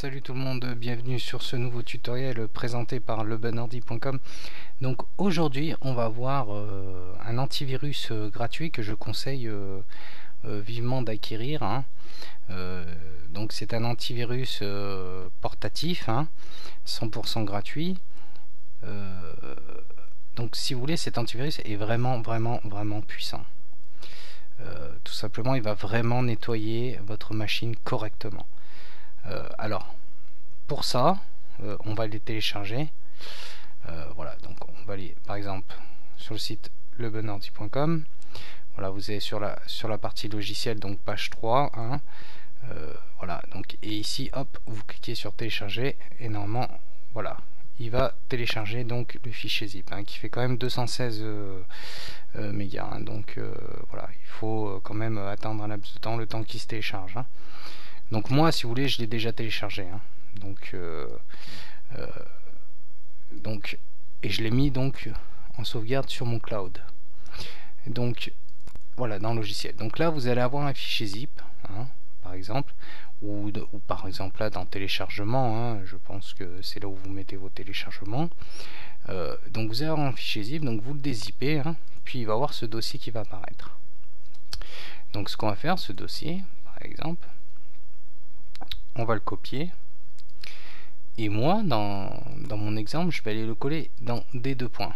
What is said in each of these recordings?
Salut tout le monde, bienvenue sur ce nouveau tutoriel présenté par lebunordi.com. Donc aujourd'hui on va voir un antivirus gratuit que je conseille vivement d'acquérir. Donc c'est un antivirus portatif, 100% gratuit. Donc si vous voulez, cet antivirus est vraiment puissant. Tout simplement, il va vraiment nettoyer votre machine correctement. Alors, pour ça, on va les télécharger. Voilà, donc on va aller par exemple sur le site lebunordi.com. Voilà, vous allez sur la partie logiciel, donc page 3. Voilà, donc et ici, hop, vous cliquez sur télécharger et normalement, voilà, il va télécharger donc le fichier zip qui fait quand même 216 mégas. Donc voilà, il faut quand même attendre un laps de temps, le temps qu'il se télécharge. Donc moi, si vous voulez, je l'ai déjà téléchargé. Donc, et je l'ai mis donc en sauvegarde sur mon cloud. Donc voilà, dans le logiciel. Donc là, vous allez avoir un fichier zip, par exemple, ou par exemple là dans téléchargement. Je pense que c'est là où vous mettez vos téléchargements. Donc vous allez avoir un fichier zip, donc vous le dézippez, puis il va y avoir ce dossier qui va apparaître. Donc ce qu'on va faire, ce dossier, par exemple, on va le copier. Et moi, dans mon exemple, je vais aller le coller dans des deux points.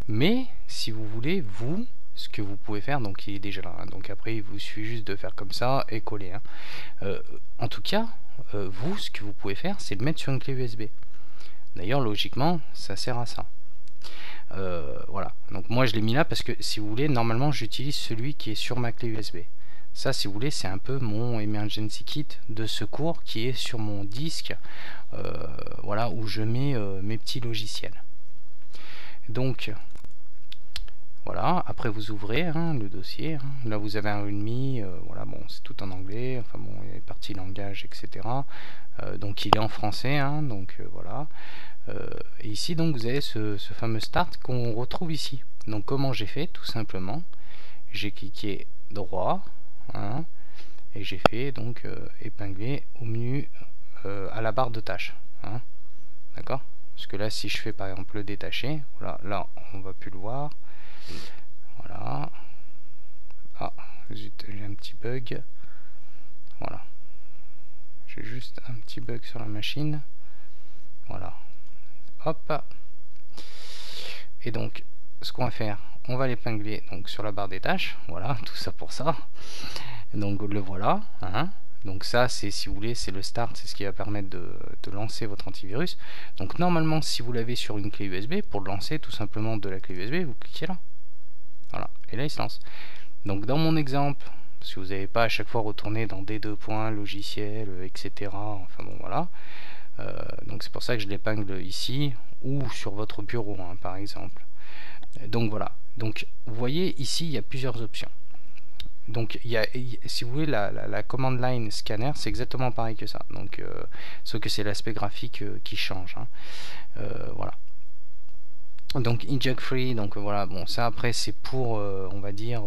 Mais, si vous voulez, vous, ce que vous pouvez faire, donc il est déjà là. Donc après, il vous suffit juste de faire comme ça et coller. En tout cas, vous, ce que vous pouvez faire, c'est le mettre sur une clé USB. D'ailleurs, logiquement, ça sert à ça. Voilà. Donc moi, je l'ai mis là parce que, si vous voulez, normalement, j'utilise celui qui est sur ma clé USB. Ça, si vous voulez, c'est un peu mon emergency kit de secours qui est sur mon disque, voilà, où je mets mes petits logiciels. Donc voilà, après vous ouvrez le dossier. Là vous avez un README, voilà, bon, c'est tout en anglais, enfin bon, il y a les parties langage, etc. Donc il est en français, donc voilà. Et ici donc vous avez ce fameux start qu'on retrouve ici. Donc comment j'ai fait? Tout simplement, j'ai cliqué droit, et j'ai fait donc épingler au menu à la barre de tâches, d'accord? Parce que là, si je fais par exemple le détacher, voilà, là on va plus le voir. Voilà. Ah, zut, j'ai un petit bug. Voilà. J'ai juste un petit bug sur la machine. Voilà. Hop. Et donc, ce qu'on va faire, on va l'épingler donc sur la barre des tâches. Voilà, tout ça pour ça. Donc le voilà. Donc ça, c'est, si vous voulez, c'est le start, c'est ce qui va permettre de lancer votre antivirus. Donc normalement, si vous l'avez sur une clé USB, pour le lancer tout simplement de la clé USB, vous cliquez là. Voilà, et là il se lance. Donc dans mon exemple, parce que vous n'avez pas à chaque fois retourné dans des deux points, logiciel, etc. Enfin bon, voilà. Donc c'est pour ça que je l'épingle ici, ou sur votre bureau, par exemple. Donc voilà. Donc vous voyez ici, il y a plusieurs options. Donc si vous voulez, la command line scanner, c'est exactement pareil que ça. Donc sauf que c'est l'aspect graphique qui change. Voilà. Donc inject free, donc voilà, bon, ça après c'est pour on va dire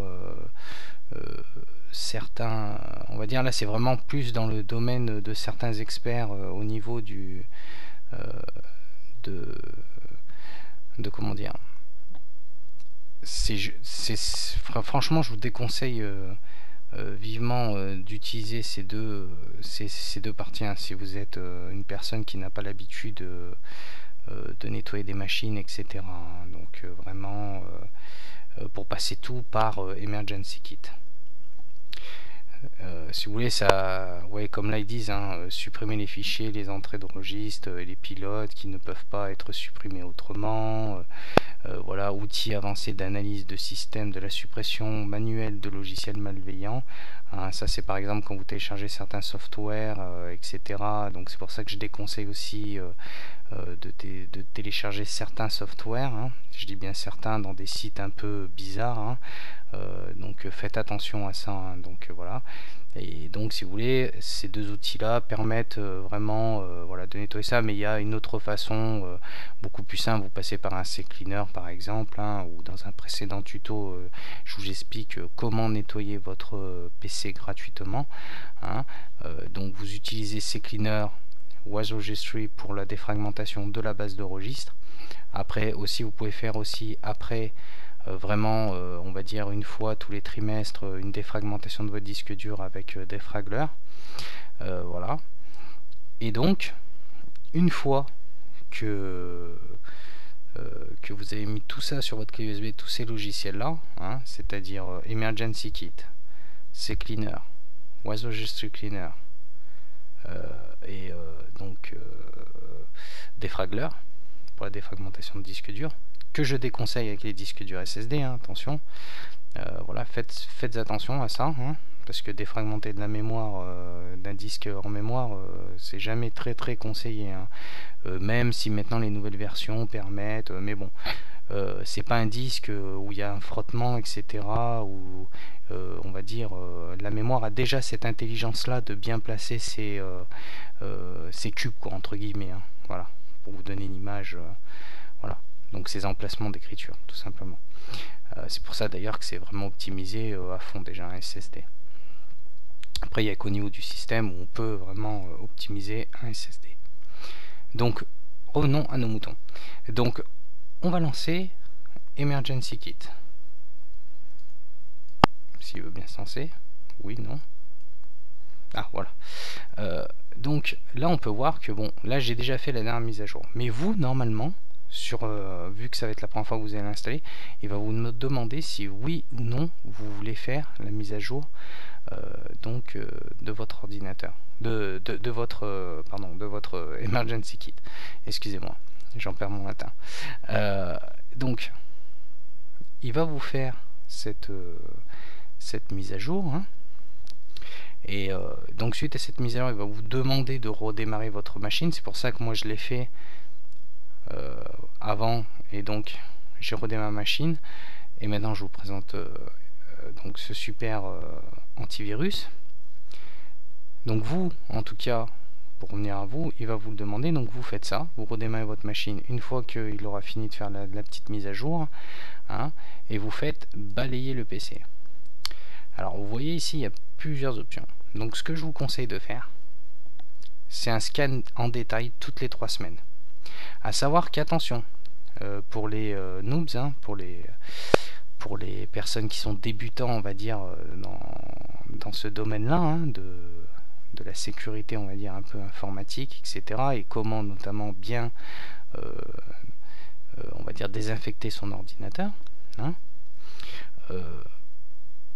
certains, on va dire là c'est vraiment plus dans le domaine de certains experts au niveau du de comment dire, franchement je vous déconseille vivement d'utiliser ces deux parties, si vous êtes une personne qui n'a pas l'habitude de nettoyer des machines, etc. Donc vraiment pour passer tout par emergency kit. Si vous voulez, ça, ouais, comme là ils disent, supprimer les fichiers, les entrées de registre et les pilotes qui ne peuvent pas être supprimés autrement. Voilà, outils avancés d'analyse de système, de la suppression manuelle de logiciels malveillants. Ça c'est par exemple quand vous téléchargez certains softwares, etc. Donc c'est pour ça que je déconseille aussi de télécharger certains softwares. Je dis bien certains, dans des sites un peu bizarres. Donc faites attention à ça. Donc voilà. Et donc si vous voulez, ces deux outils là permettent vraiment voilà, de nettoyer ça, mais il y a une autre façon beaucoup plus simple, vous passez par un CCleaner par exemple, hein, ou dans un précédent tuto, je vous explique comment nettoyer votre PC gratuitement. Hein. Donc vous utilisez CCleaner Was Registry pour la défragmentation de la base de registre. Après aussi, vous pouvez faire aussi après vraiment, on va dire une fois tous les trimestres, une défragmentation de votre disque dur avec Defragler. Voilà. Et donc, une fois que vous avez mis tout ça sur votre clé USB, tous ces logiciels là, hein, c'est-à-dire Emergency Kit, CCleaner, Was Registry Cleaner et donc Defragler pour la défragmentation de disque dur, que je déconseille avec les disques durs SSD, hein, attention. Voilà, faites attention à ça, hein, parce que défragmenter de la mémoire d'un disque en mémoire, c'est jamais très conseillé, hein. Même si maintenant les nouvelles versions permettent, mais bon, c'est pas un disque où il y a un frottement, etc., où on va dire la mémoire a déjà cette intelligence là de bien placer ses cubes, quoi, entre guillemets, hein, voilà, pour vous donner une image, voilà, donc ces emplacements d'écriture tout simplement. C'est pour ça d'ailleurs que c'est vraiment optimisé à fond déjà un SSD. Après il y a qu'au niveau du système où on peut vraiment optimiser un SSD. Donc revenons à nos moutons. Donc on va lancer Emergency Kit. S'il veut bien se lancer. Oui, non. Ah voilà. Donc là on peut voir que bon, là j'ai déjà fait la dernière mise à jour. Mais vous normalement, vu que ça va être la première fois que vous allez l'installer, il va vous demander si oui ou non vous voulez faire la mise à jour donc de votre ordinateur, de votre Emergency Kit. Excusez-moi, j'en perds mon latin. Donc il va vous faire cette mise à jour, hein. Et donc suite à cette mise à jour, il va vous demander de redémarrer votre machine. C'est pour ça que moi je l'ai fait avant, et donc j'ai redémarré ma machine. Et maintenant je vous présente donc ce super antivirus. Donc vous, en tout cas, pour revenir à vous, il va vous le demander. Donc vous faites ça, vous redémarrez votre machine une fois qu'il aura fini de faire la petite mise à jour, hein, et vous faites balayer le PC. Alors vous voyez ici, il y a plusieurs options. Donc ce que je vous conseille de faire, c'est un scan en détail toutes les 3 semaines. À savoir qu'attention, pour les noobs, hein, pour les personnes qui sont débutants, on va dire, dans ce domaine-là, hein, de la sécurité, on va dire, un peu informatique, etc. Et comment notamment bien, on va dire, désinfecter son ordinateur, hein.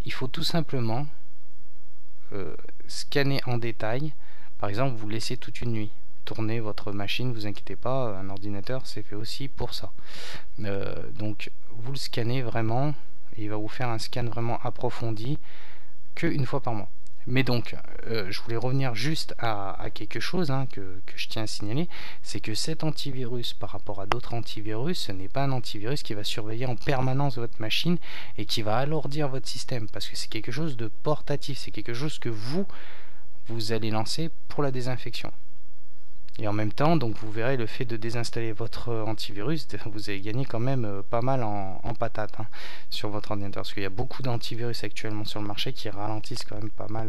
Il faut tout simplement scanner en détail. Par exemple, vous laissez toute une nuit tourner votre machine, vous inquiétez pas, un ordinateur c'est fait aussi pour ça. Donc vous le scannez vraiment, et il va vous faire un scan vraiment approfondi qu'une fois par mois. Mais donc je voulais revenir juste à quelque chose, hein, que je tiens à signaler, c'est que cet antivirus par rapport à d'autres antivirus, ce n'est pas un antivirus qui va surveiller en permanence votre machine et qui va alourdir votre système, parce que c'est quelque chose de portatif, c'est quelque chose que vous allez lancer pour la désinfection. Et en même temps, donc vous verrez, le fait de désinstaller votre antivirus, vous allez gagner quand même pas mal en patate, hein, sur votre ordinateur, parce qu'il y a beaucoup d'antivirus actuellement sur le marché qui ralentissent quand même pas mal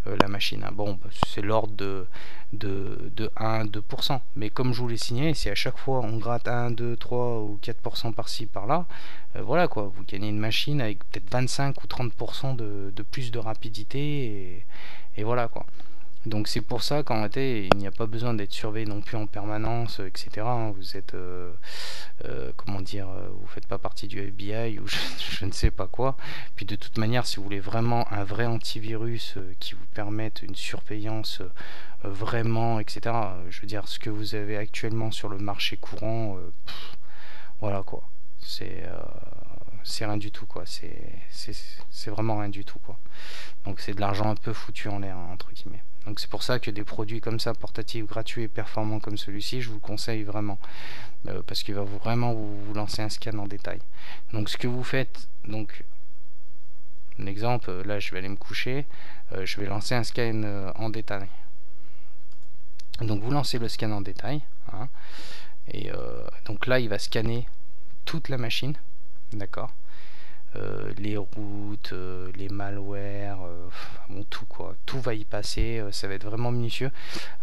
la machine, hein. Bon, c'est l'ordre de 1-2%, mais comme je vous l'ai signé, si à chaque fois on gratte 1, 2, 3 ou 4% par-ci par-là, voilà quoi, vous gagnez une machine avec peut-être 25 ou 30% de plus de rapidité, et voilà quoi. Donc c'est pour ça qu'en réalité il n'y a pas besoin d'être surveillé non plus en permanence, etc. Vous êtes, comment dire, vous faites pas partie du FBI ou je ne sais pas quoi. Puis de toute manière, si vous voulez vraiment un vrai antivirus qui vous permette une surveillance vraiment, etc. Je veux dire, ce que vous avez actuellement sur le marché courant, voilà quoi. C'est rien du tout quoi. C'est vraiment rien du tout quoi. Donc c'est de l'argent un peu foutu en l'air, hein, entre guillemets. Donc c'est pour ça que des produits comme ça, portatifs, gratuits et performants comme celui-ci, je vous le conseille vraiment, parce qu'il va vraiment vous lancer un scan en détail. Donc ce que vous faites, donc un exemple, là je vais aller me coucher, je vais lancer un scan en détail. Donc vous lancez le scan en détail, hein, Et donc là il va scanner toute la machine, d'accord, les routes, les malwares, bon, tout quoi, tout va y passer, ça va être vraiment minutieux.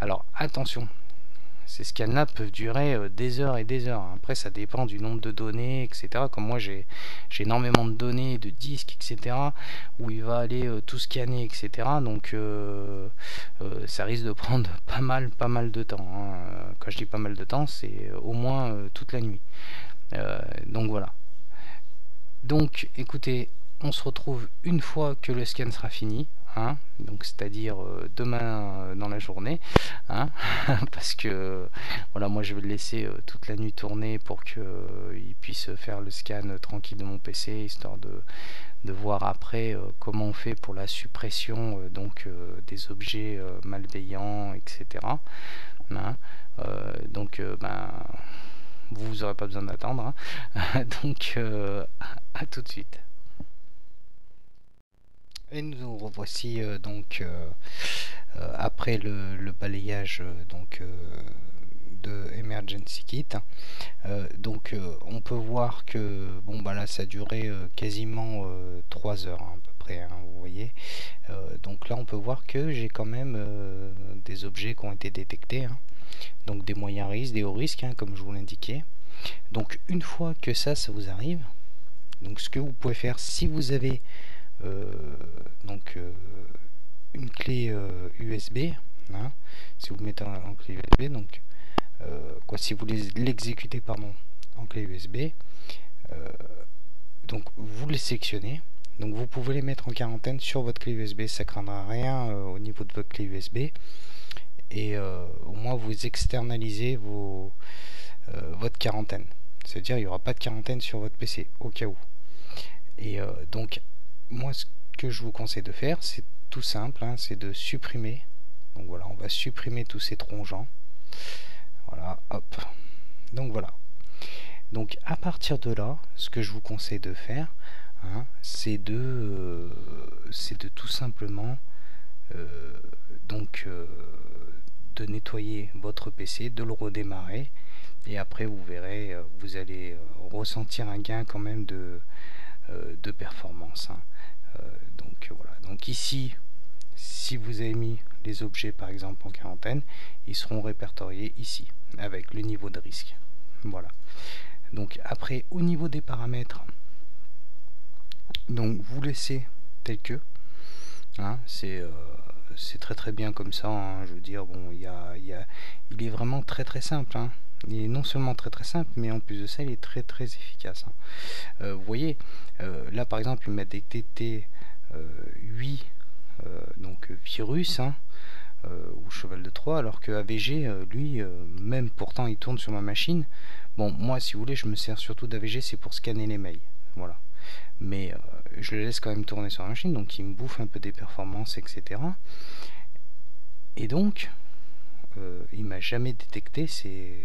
Alors attention, ces scans-là peuvent durer des heures et des heures. Après, ça dépend du nombre de données, etc. Comme moi, j'ai énormément de données, de disques, etc. où il va aller tout scanner, etc. Donc, ça risque de prendre pas mal de temps. Hein. Quand je dis pas mal de temps, c'est au moins toute la nuit. Donc voilà. Donc, écoutez, on se retrouve une fois que le scan sera fini. Hein, donc c'est-à-dire demain dans la journée, hein, parce que voilà, moi je vais le laisser toute la nuit tourner pour que il puisse faire le scan tranquille de mon PC, histoire de voir après comment on fait pour la suppression donc des objets malveillants, etc. Hein, donc ben vous aurez pas besoin d'attendre, hein. Donc à tout de suite. Et nous revoici donc après le balayage de Emergency Kit. Donc on peut voir que bon bah là ça a duré quasiment 3 heures hein, à peu près, hein, vous voyez. Donc là on peut voir que j'ai quand même des objets qui ont été détectés, hein. Donc des moyens risques, des hauts risques, hein, comme je vous l'indiquais. Donc une fois que ça vous arrive, donc ce que vous pouvez faire si vous avez une clé USB, hein, si vous le mettez en clé USB, donc si vous l'exécutez pardon en clé USB, donc vous les sélectionnez, donc vous pouvez les mettre en quarantaine sur votre clé USB, ça craindra rien au niveau de votre clé USB, et au moins vous externalisez votre quarantaine, c'est-à-dire il n'y aura pas de quarantaine sur votre PC au cas où. Et donc moi ce que je vous conseille de faire, c'est tout simple, hein, c'est de supprimer. Donc voilà, on va supprimer tous ces troncs. Voilà, hop. Donc voilà. Donc à partir de là, ce que je vous conseille de faire, hein, c'est de tout simplement de nettoyer votre PC, de le redémarrer, et après vous verrez, vous allez ressentir un gain quand même de performance, hein. Donc voilà, donc ici si vous avez mis les objets par exemple en quarantaine, ils seront répertoriés ici avec le niveau de risque. Voilà, donc après au niveau des paramètres, donc vous laissez tel que, hein, c'est très bien comme ça, hein. Je veux dire, bon, il est vraiment très simple, hein. Il est non seulement très simple, mais en plus de ça il est très efficace, hein. Vous voyez, là par exemple il m'a détecté 8 virus, hein, ou cheval de Troie, alors que AVG lui même pourtant il tourne sur ma machine. Bon, moi si vous voulez je me sers surtout d'AVG, c'est pour scanner les mails, voilà, mais je le laisse quand même tourner sur la machine, donc il me bouffe un peu des performances, etc. Et donc il m'a jamais détecté ces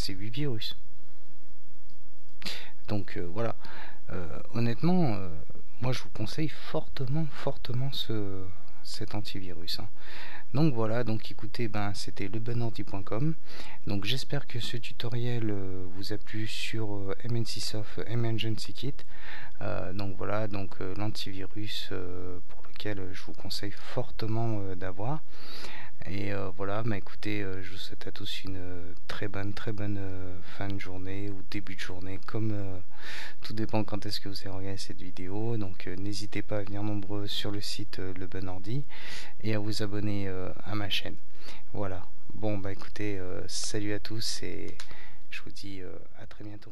8 virus. Donc voilà, honnêtement moi je vous conseille fortement cet antivirus, hein. Donc voilà, donc écoutez, c'était lebunordi.com. Donc j'espère que ce tutoriel vous a plu sur MNCsoft Emergency Kit. Donc voilà, donc l'antivirus pour lequel je vous conseille fortement d'avoir. Et voilà, écoutez, je vous souhaite à tous une très bonne fin de journée ou début de journée, comme tout dépend quand est-ce que vous avez regardé cette vidéo. Donc n'hésitez pas à venir nombreux sur le site Le Bon Ordi et à vous abonner à ma chaîne. Voilà, bon écoutez, salut à tous et je vous dis à très bientôt.